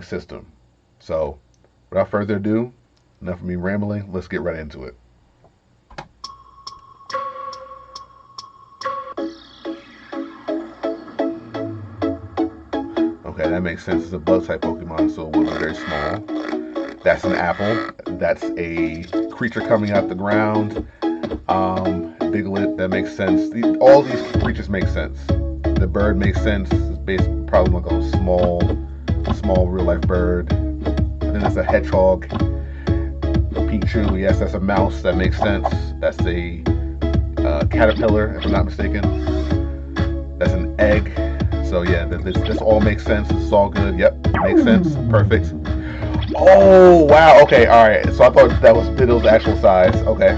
system. So, without further ado, enough of me rambling. Let's get right into it. Okay, that makes sense. It's a bug type Pokemon, so it will be very small. That's an apple. That's a creature coming out the ground. Diglett, that makes sense. All these creatures make sense. The bird makes sense. It's based probably like a small real life bird. And then there's a hedgehog. Pichu, yes, that's a mouse. That makes sense. That's a caterpillar, if I'm not mistaken. That's an egg. So yeah, this all makes sense. This is all good. Yep, makes sense. Perfect. Oh wow. Okay. All right. So I thought that was Biddle's actual size. Okay.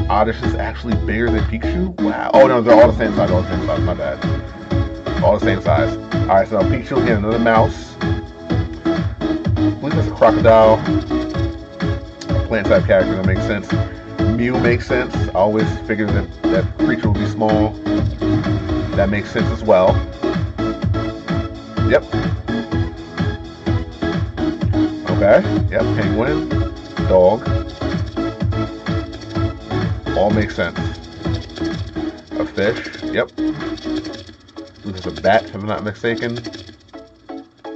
Oddish is actually bigger than Pikachu. Wow. Oh no, they're all the same size. All the same size. My bad. All the same size. All right. So Pikachu again, another mouse. I believe that's a crocodile. A plant type character. That makes sense. Mew makes sense. I always figured that creature would be small. That makes sense as well. Yep. Okay. Yep. Penguin. Dog. All makes sense. A fish. Yep. This is a bat, if I'm not mistaken.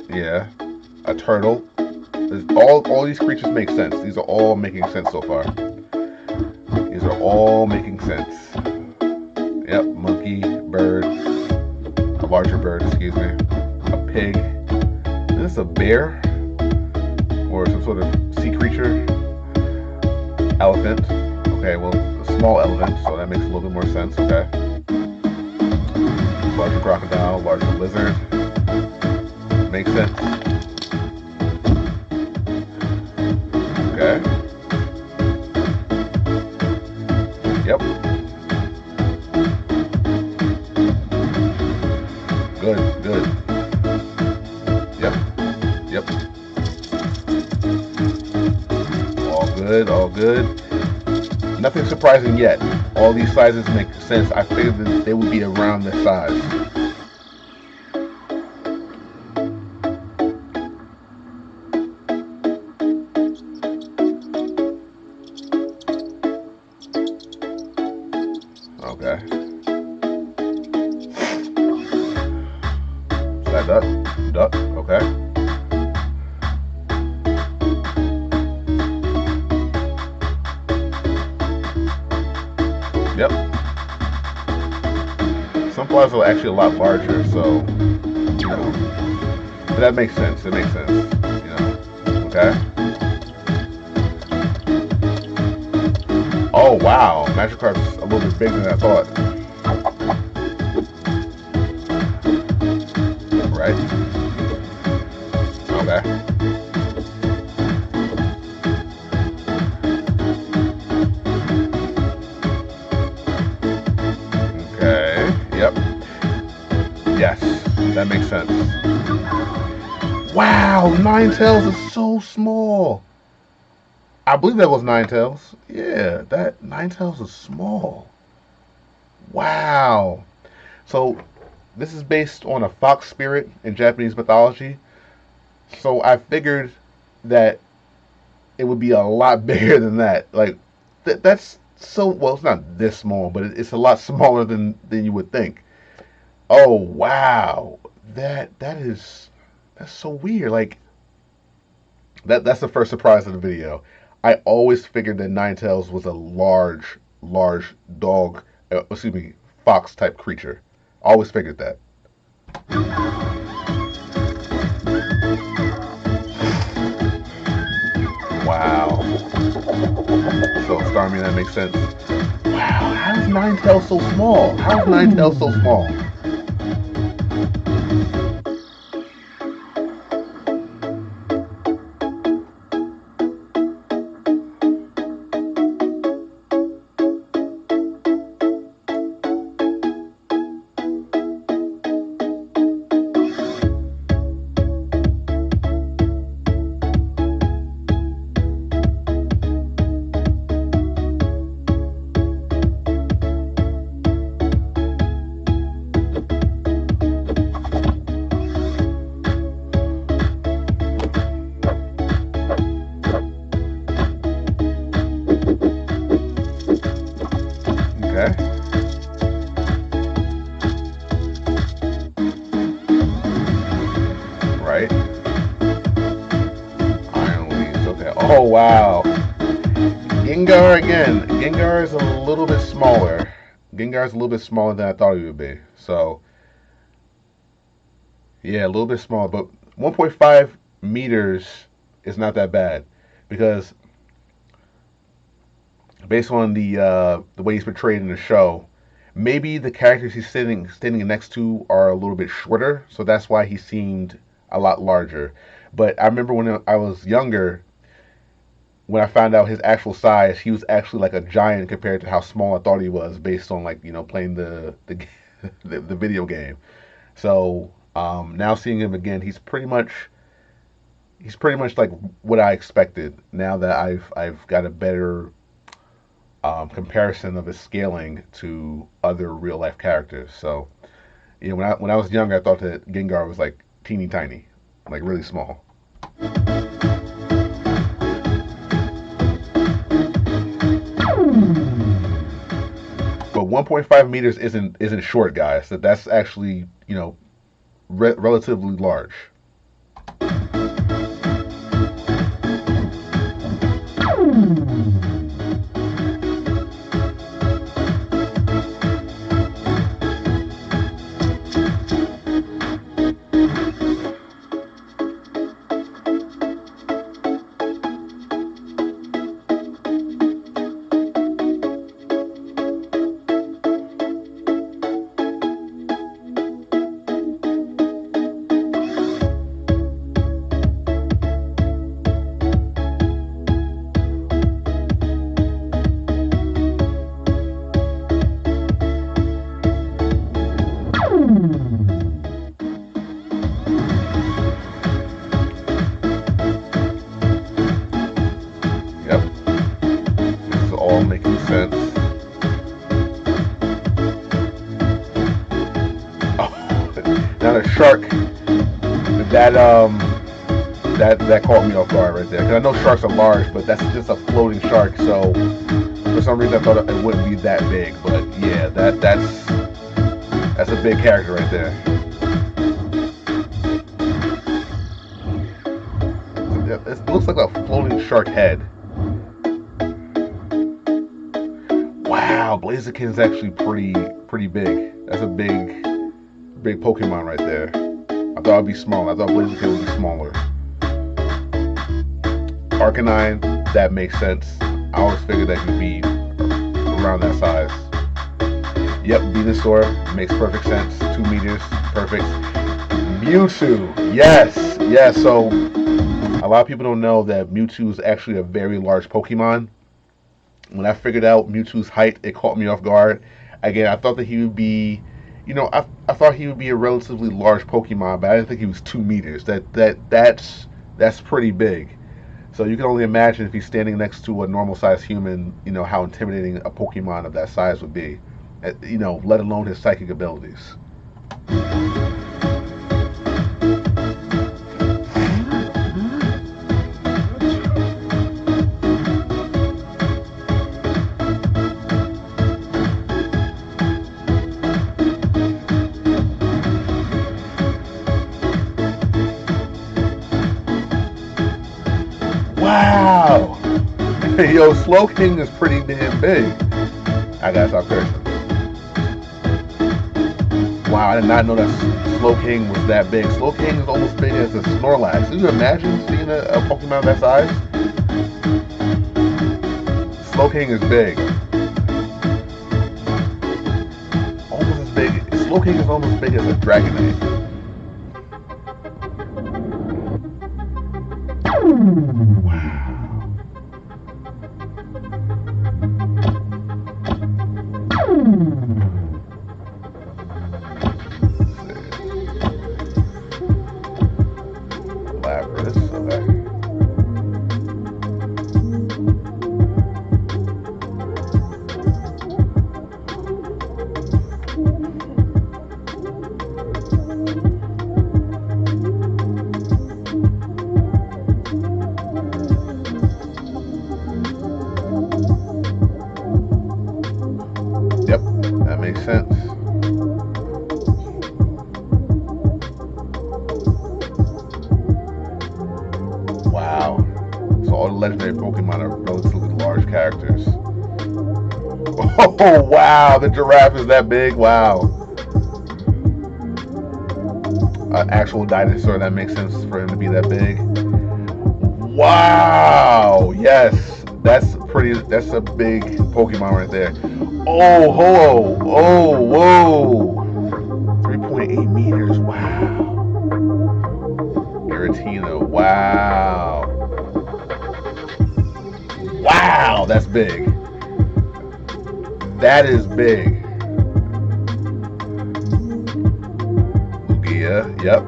Yeah. A turtle. All these creatures make sense. These are all making sense so far. These are all making sense. Yep. Monkey. Bird. A larger bird, excuse me. A pig. Is this a bear? Or some sort of sea creature? Elephant. Okay, well, a small elephant, so that makes a little bit more sense. Okay. Larger crocodile, larger lizard. Makes sense. Okay. Yep. Good. Yep. All good. Nothing surprising yet. All these sizes make sense. I figured that they would be around this size. Okay. Is that duck? Duck. Okay. Yep. Sunflowers are actually a lot larger, so but that makes sense. It makes sense. Okay. Oh wow, Magikarp's a little bit bigger than I thought. Right. Okay. Yep. Yes, that makes sense. Wow, Ninetales is so small. I believe that was Ninetales. Yeah, that Ninetales is small. Wow. So this is based on a fox spirit in Japanese mythology. So I figured that it would be a lot bigger than that. Like that's so well. It's not this small, but it's a lot smaller than you would think. Oh wow, that's so weird. Like that's the first surprise of the video. I always figured that Ninetales was a large dog. Excuse me, fox type creature. Always figured that. Wow. So Starmie, that makes sense. Wow, how is Ninetales so small? How is Ninetales so small? Oh wow. Gengar again. Gengar is a little bit smaller. Gengar is a little bit smaller than I thought he would be. So yeah, a little bit smaller, but 1.5 meters is not that bad because based on the way he's portrayed in the show, maybe the characters he's standing next to are a little bit shorter, so that's why he seemed a lot larger. But I remember when I was younger, when I found out his actual size, he was actually like a giant compared to how small I thought he was, based on like playing the video game. So now seeing him again, he's pretty much like what I expected. Now that I've got a better comparison of his scaling to other real life characters. So when I was younger, I thought that Gengar was like teeny tiny, like really small. But 1.5 meters isn't short, guys. That's actually relatively large. Yep, this is all making sense. Oh, now the shark, that caught me off guard right there. Because I know sharks are large, but that's just a floating shark. So for some reason I thought it wouldn't be that big. But yeah, that's a big character right there. It looks like a floating shark head. Wow, Blaziken's actually pretty big. That's a big Pokemon right there. I thought it'd be smaller. I thought Blaziken would be smaller. Arcanine, that makes sense. I always figured that he'd be around that size. Yep, Venusaur makes perfect sense. 2 meters, perfect. Mewtwo, yes. So a lot of people don't know that Mewtwo is actually a very large Pokemon. When I figured out Mewtwo's height, it caught me off guard. Again, I thought that he would be, I thought he would be a relatively large Pokemon, but I didn't think he was 2 meters. That's pretty big. So you can only imagine if he's standing next to a normal sized human, how intimidating a Pokemon of that size would be. Let alone his psychic abilities. Wow! Yo, Slowking is pretty damn big. I gotta stop cursing. Wow, I did not know that Slowking was that big. Slowking is almost big as a Snorlax. Can you imagine seeing a Pokemon that size? Slowking is big. Almost as big. Slowking is almost as big as a Dragonite. Wow. Lapras, okay. So all the legendary Pokemon are relatively large characters. Oh wow, the giraffe is that big. Wow, actual dinosaur. That makes sense for him to be that big. Wow, yes, that's pretty. That's a big Pokemon right there. Oh, whoa, oh, whoa, 3.8 meters. Wow, Giratina. Wow, wow, that's big. That is big. Lugia. Yep.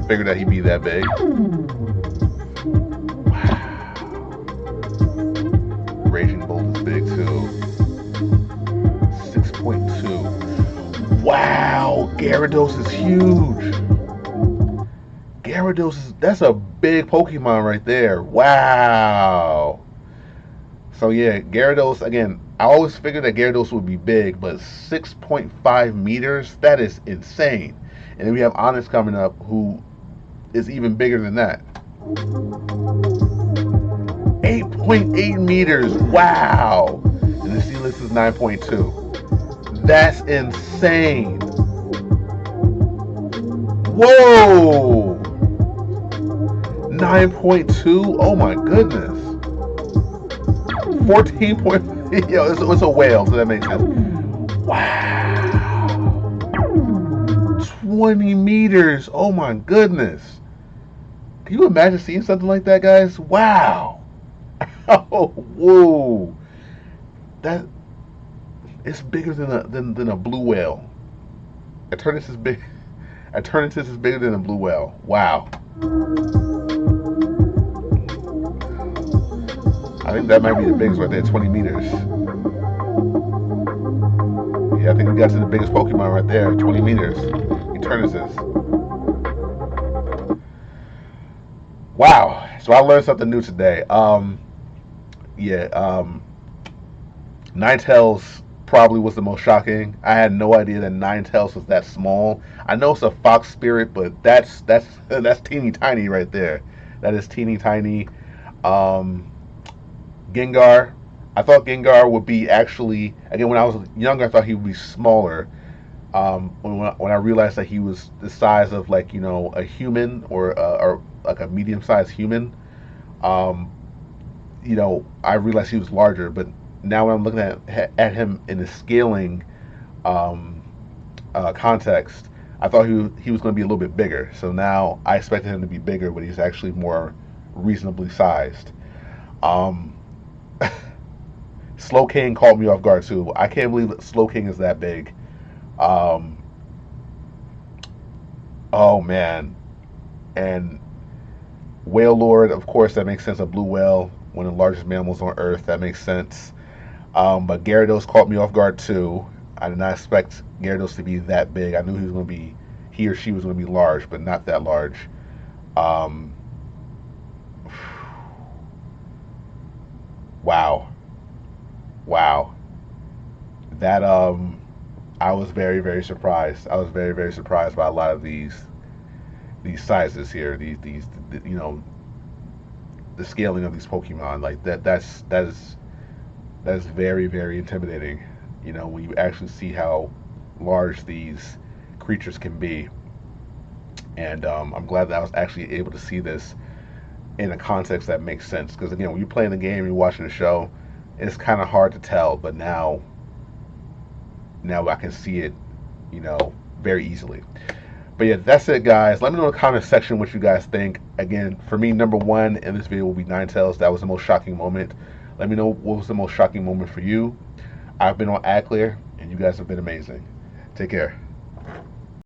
Figured that he'd be that big. Raging Bolt is big too. 6.2. Wow, Gyarados is huge. Gyarados is, that's a big Pokemon right there. Wow. So yeah, Gyarados again. I always figured that Gyarados would be big, but 6.5 meters, that is insane. And then we have Honest coming up, who is even bigger than that. 8.8 meters. Wow. And the C-list is 9.2. That's insane. Whoa. 9.2. Oh my goodness. 14 point. Yo, it's a whale, so that makes sense. Wow. 20 meters. Oh my goodness. Can you imagine seeing something like that, guys? Wow. Oh, whoa. That it's bigger than a blue whale. Eternatus is big. Eternatus is bigger than a blue whale. Wow. I think that might be the biggest right there, 20 meters. Yeah, I think we got to the biggest Pokemon right there, 20 meters. Eternatus. Wow. So I learned something new today. Ninetales probably was the most shocking. I had no idea that Ninetales was that small. I know it's a fox spirit, but that's teeny tiny right there. That is teeny tiny. Gengar. I thought Gengar would be actually, again, when I was younger, I thought he would be smaller. When I realized that he was the size of, like, you know, a human, or like a medium-sized human, you know, I realized he was larger. But now when I'm looking at him in the scaling context, I thought he was going to be a little bit bigger. So now I expected him to be bigger, but he's actually more reasonably sized. Slowking caught me off guard too. I can't believe that Slowking is that big. Oh man. And Whale Lord, of course, that makes sense. A blue whale, one of the largest mammals on Earth. That makes sense. But Gyarados caught me off guard too. I did not expect Gyarados to be that big. I knew he or she was going to be large, but not that large. Wow. Wow. That I was very, very surprised. I was very, very surprised by a lot of these sizes here. These you know, the scaling of these Pokemon, like that's very, very intimidating. You know, when you actually see how large these creatures can be. And I'm glad that I was actually able to see this in a context that makes sense. Because again, when you're playing the game, you're watching the show, it's kind of hard to tell. But now I can see it, you know, very easily. But yeah, that's it, guys. Let me know in the comment section what you guys think. Again, for me, number one in this video will be Ninetales. That was the most shocking moment. Let me know what was the most shocking moment for you. I've been on AdClear, and you guys have been amazing. Take care.